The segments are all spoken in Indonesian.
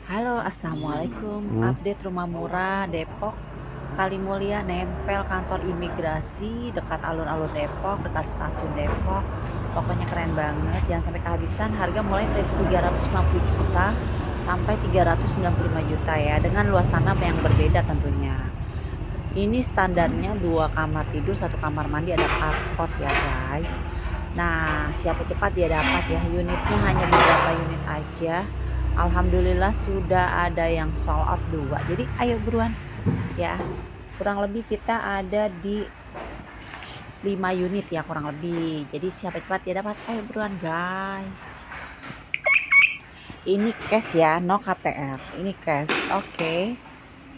Halo, assalamualaikum. Update rumah murah Depok. Kalimulia nempel kantor imigrasi dekat alun-alun Depok, dekat stasiun Depok. Pokoknya keren banget. Jangan sampai kehabisan. Harga mulai dari 350 juta sampai 395 juta ya, dengan luas tanah yang berbeda tentunya. Ini standarnya 2 kamar tidur, 1 kamar mandi, ada carport ya guys. Nah, siapa cepat dia dapat ya. Unitnya hanya beberapa unit aja. Alhamdulillah sudah ada yang sold out 2. Jadi ayo buruan ya. Kurang lebih kita ada di 5 unit ya kurang lebih. Jadi siapa cepat dia dapat. Ayo buruan guys. Ini cash ya, no KPR. Ini cash. Oke.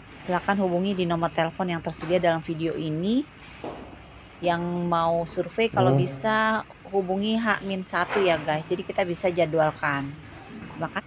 Silakan hubungi di nomor telepon yang tersedia dalam video ini. Yang mau survei kalau bisa hubungi H-1 ya guys. Jadi kita bisa jadwalkan. Maka